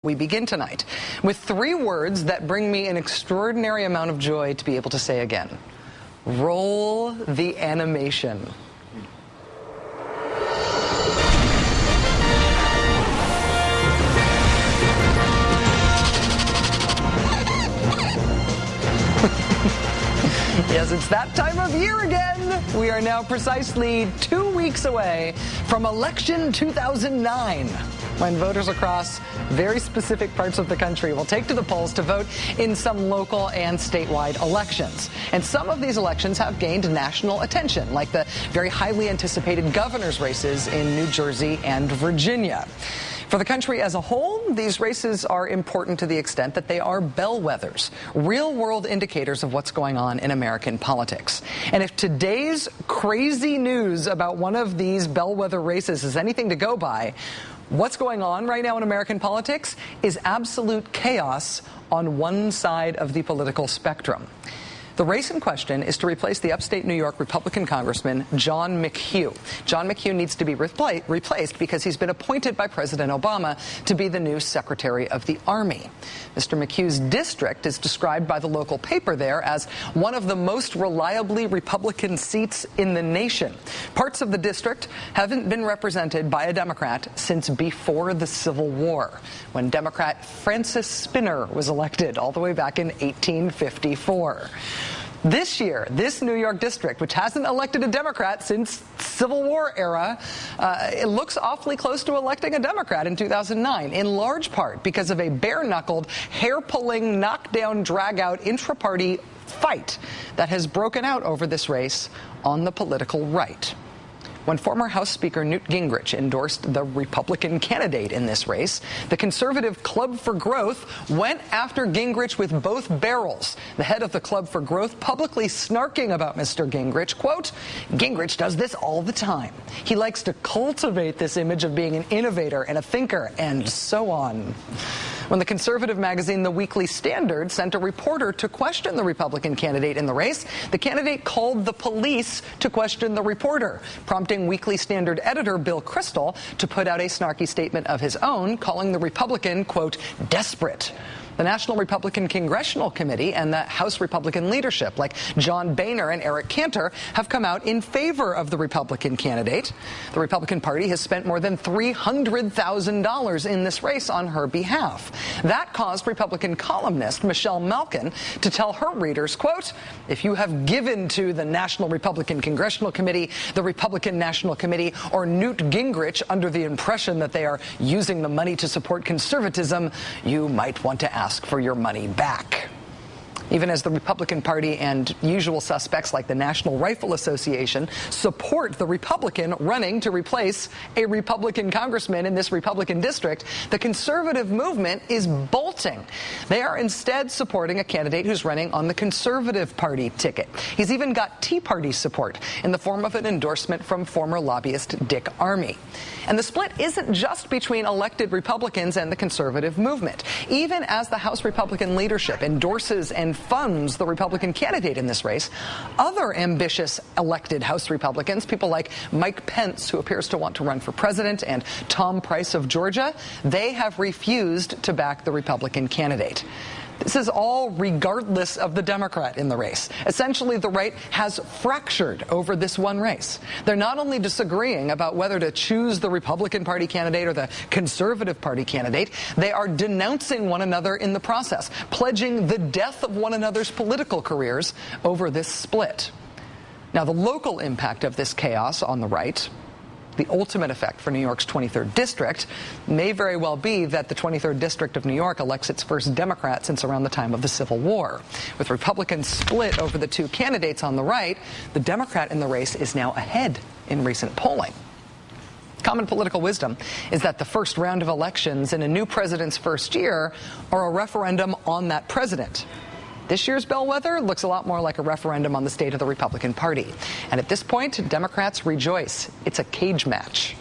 We begin tonight with three words that bring me an extraordinary amount of joy to be able to say again. Roll the animation. Yes, it's that time of year again. We are now precisely 2 weeks away from election 2009, when voters across very specific parts of the country will take to the polls to vote in some local and statewide elections. And some of these elections have gained national attention, like the very highly anticipated governor's races in New Jersey and Virginia. For the country as a whole, these races are important to the extent that they are bellwethers, real-world indicators of what's going on in American politics. And if today's crazy news about one of these bellwether races is anything to go by, what's going on right now in American politics is absolute chaos on one side of the political spectrum. The race in question is to replace the upstate New York Republican Congressman John McHugh. John McHugh needs to be replaced because he's been appointed by President Obama to be the new Secretary of the Army. Mr. McHugh's district is described by the local paper there as one of the most reliably Republican seats in the nation. Parts of the district haven't been represented by a Democrat since before the Civil War, when Democrat Francis Spinner was elected all the way back in 1854. This year, this New York district, which hasn't elected a Democrat since Civil War era, it looks awfully close to electing a Democrat in 2009, in large part because of a bare-knuckled, hair-pulling, knockdown, drag-out, intra-party fight that has broken out over this race on the political right. When former House Speaker Newt Gingrich endorsed the Republican candidate in this race, the conservative Club for Growth went after Gingrich with both barrels. The head of the Club for Growth publicly snarking about Mr. Gingrich, quote, "Gingrich does this all the time. He likes to cultivate this image of being an innovator and a thinker," and so on. When the conservative magazine The Weekly Standard sent a reporter to question the Republican candidate in the race, the candidate called the police to question the reporter, prompting Weekly Standard editor Bill Kristol to put out a snarky statement of his own, calling the Republican, quote, "desperate." The National Republican Congressional Committee and the House Republican leadership, like John Boehner and Eric Cantor, have come out in favor of the Republican candidate. The Republican Party has spent more than $300,000 in this race on her behalf. That caused Republican columnist Michelle Malkin to tell her readers, quote, "If you have given to the National Republican Congressional Committee, the Republican National Committee, or Newt Gingrich under the impression that they are using the money to support conservatism, you might want to ask for your money back." Even as the Republican Party and usual suspects like the National Rifle Association support the Republican running to replace a Republican congressman in this Republican district, the conservative movement is bolting. They are instead supporting a candidate who's running on the Conservative Party ticket. He's even got Tea Party support in the form of an endorsement from former lobbyist Dick Armey. And the split isn't just between elected Republicans and the conservative movement. Even as the House Republican leadership endorses and funds the Republican candidate in this race, other ambitious elected House Republicans, people like Mike Pence, who appears to want to run for president, and Tom Price of Georgia, they have refused to back the Republican candidate. This is all regardless of the Democrat in the race. Essentially, the right has fractured over this one race. They're not only disagreeing about whether to choose the Republican Party candidate or the Conservative Party candidate, they are denouncing one another in the process, pledging the death of one another's political careers over this split. Now, the local impact of this chaos on the right, the ultimate effect for New York's 23rd district, may very well be that the 23rd district of New York elects its first Democrat since around the time of the Civil War. With Republicans split over the two candidates on the right, the Democrat in the race is now ahead in recent polling. Common political wisdom is that the first round of elections in a new president's first year are a referendum on that president. This year's bellwether looks a lot more like a referendum on the state of the Republican Party. And at this point, Democrats rejoice. It's a cage match.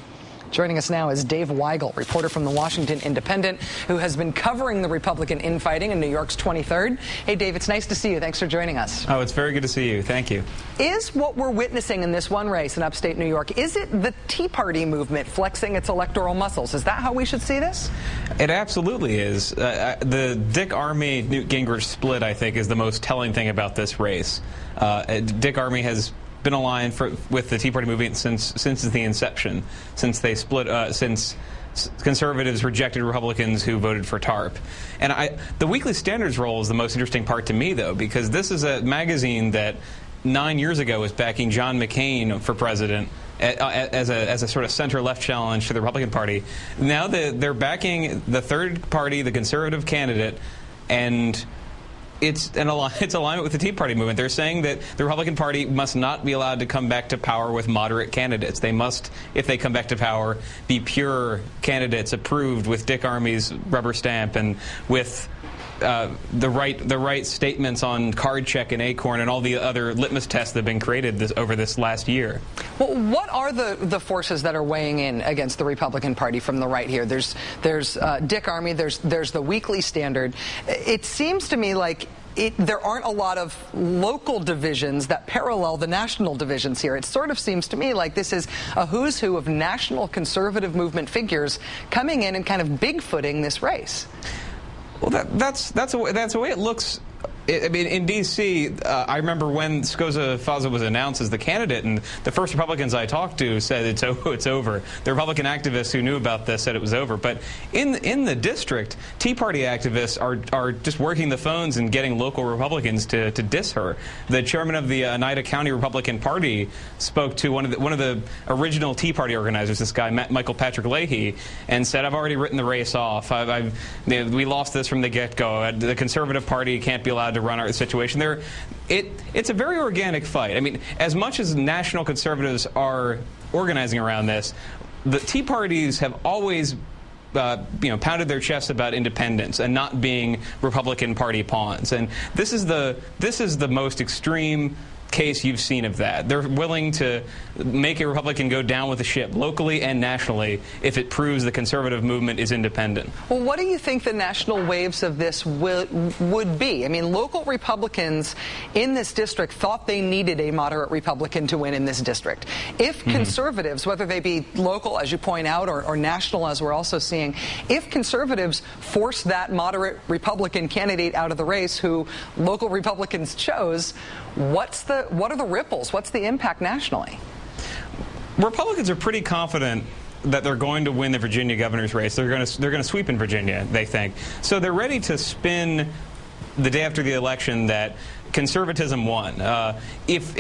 Joining us now is Dave Weigel, reporter from the Washington Independent, who has been covering the Republican infighting in New York's 23rd. Hey, Dave, it's nice to see you. Thanks for joining us. Oh, it's very good to see you. Thank you. Is what we're witnessing in this one race in upstate New York, is it the Tea Party movement flexing its electoral muscles? Is that how we should see this? It absolutely is. The Dick Armey-Newt Gingrich split, I think, is the most telling thing about this race. Dick Armey has been aligned with the Tea Party movement since the inception, since they split, since conservatives rejected Republicans who voted for TARP. And the Weekly Standard's role is the most interesting part to me, though, because this is a magazine that 9 years ago was backing John McCain for president as a sort of center-left challenge to the Republican Party. Now they're backing the third party, the conservative candidate, and it's alignment with the Tea Party movement. They're saying that the Republican Party must not be allowed to come back to power with moderate candidates. They must, if they come back to power, be pure candidates approved with Dick Armey's rubber stamp and with the right statements on card check and Acorn and all the other litmus tests that have been created over this last year. Well, what are the forces that are weighing in against the Republican Party from the right here? There's Dick Armey, there's the Weekly Standard. It seems to me like there aren't a lot of local divisions that parallel the national divisions here. It sort of seems to me like this is a who's who of national conservative movement figures coming in and kind of bigfooting this race. Well, that's the way it looks. I mean, in D.C., I remember when Scoza Faza was announced as the candidate, and the first Republicans I talked to said it's over. The Republican activists who knew about this said it was over. But in the district, Tea Party activists are just working the phones and getting local Republicans to diss her. The chairman of the Oneida County Republican Party spoke to one of the original Tea Party organizers, this guy Michael Patrick Leahy, and said, "I've already written the race off. We lost this from the get-go. The Conservative Party can't be allowed to run our situation." It's a very organic fight. I mean, as much as national conservatives are organizing around this, the Tea Parties have always pounded their chests about independence and not being Republican Party pawns. And this is the most extreme case you've seen of that. They're willing to make a Republican go down with the ship, locally and nationally, if it proves the conservative movement is independent. Well, what do you think the national waves of this would be? I mean, local Republicans in this district thought they needed a moderate Republican to win in this district. If conservatives, whether they be local, as you point out, or national, as we're also seeing, if conservatives force that moderate Republican candidate out of the race who local Republicans chose, what are the ripples? What's the impact nationally? Republicans are pretty confident that they're going to win the Virginia governor's race. They're going to sweep in Virginia, they think. So they're ready to spin the day after the election that conservatism won. If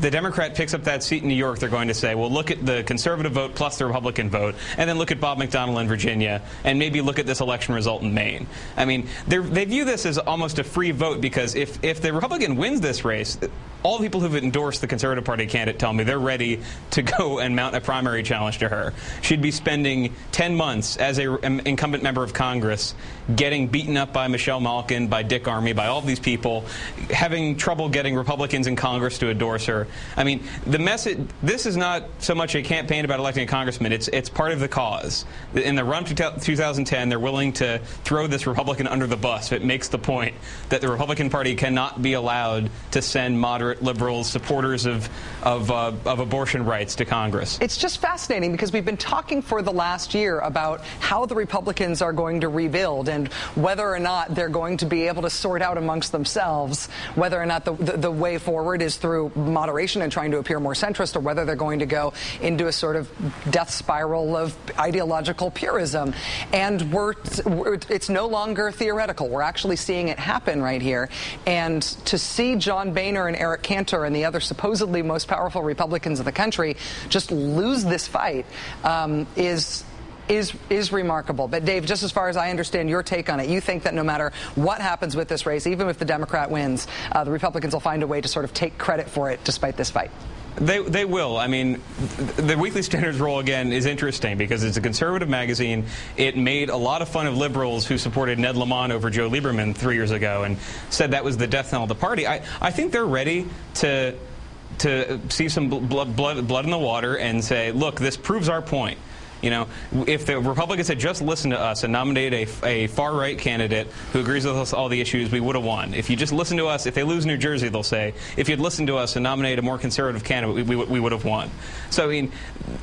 the Democrat picks up that seat in New York, they're going to say, well, look at the conservative vote plus the Republican vote, and then look at Bob McDonnell in Virginia, and maybe look at this election result in Maine. I mean, they view this as almost a free vote, because if the Republican wins this race, all the people who've endorsed the Conservative Party candidate tell me they're ready to go and mount a primary challenge to her. She'd be spending 10 months as an incumbent member of Congress getting beaten up by Michelle Malkin, by Dick Armey, by all of these people, having trouble getting Republicans in Congress to endorse her. I mean, the message, this is not so much a campaign about electing a congressman, it's part of the cause. In the run to 2010, they're willing to throw this Republican under the bus. It makes the point that the Republican Party cannot be allowed to send moderate liberals, supporters of abortion rights to Congress. It's just fascinating, because we've been talking for the last year about how the Republicans are going to rebuild and whether or not they're going to be able to sort out amongst themselves whether or not the way forward is through moderation and trying to appear more centrist, or whether they're going to go into a sort of death spiral of ideological purism. And it's no longer theoretical. We're actually seeing it happen right here. And to see John Boehner and Eric Cantor and the other supposedly most powerful Republicans in the country just lose this fight is remarkable. But Dave, just as far as I understand your take on it, you think that no matter what happens with this race, even if the Democrat wins, the Republicans will find a way to sort of take credit for it despite this fight. They will. I mean, the Weekly Standard's role, again, is interesting because it's a conservative magazine. It made a lot of fun of liberals who supported Ned Lamont over Joe Lieberman 3 years ago and said that was the death knell of the party. I think they're ready to see some blood in the water and say, look, this proves our point. You know, if the Republicans had just listened to us and nominated a far-right candidate who agrees with us on all the issues, we would have won. If you just listen to us, if they lose New Jersey, they'll say, if you'd listened to us and nominated a more conservative candidate, we would have won. So I mean,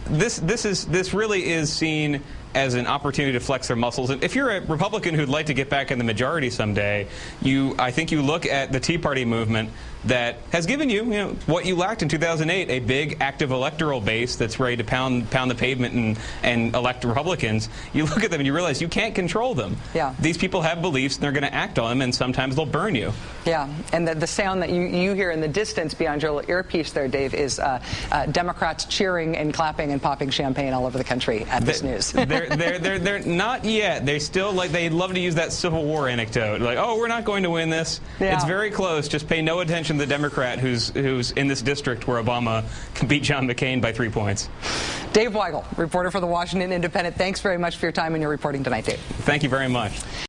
this really is seen as an opportunity to flex their muscles. And if you're a Republican who'd like to get back in the majority someday, I think you look at the Tea Party movement that has given you, what you lacked in 2008, a big active electoral base that's ready to pound the pavement and elect Republicans. You look at them and you realize you can't control them. Yeah. These people have beliefs and they're going to act on them, and sometimes they'll burn you. Yeah, and the sound that you hear in the distance beyond your little earpiece there, Dave, is Democrats cheering and clapping and popping champagne all over the country at this news. They're not yet. They still, they love to use that Civil War anecdote. Like, oh, we're not going to win this. Yeah. It's very close. Just pay no attention to the Democrat who's in this district where Obama beat John McCain by 3 points. Dave Weigel, reporter for the Washington Independent. Thanks very much for your time and your reporting tonight, Dave. Thank you very much.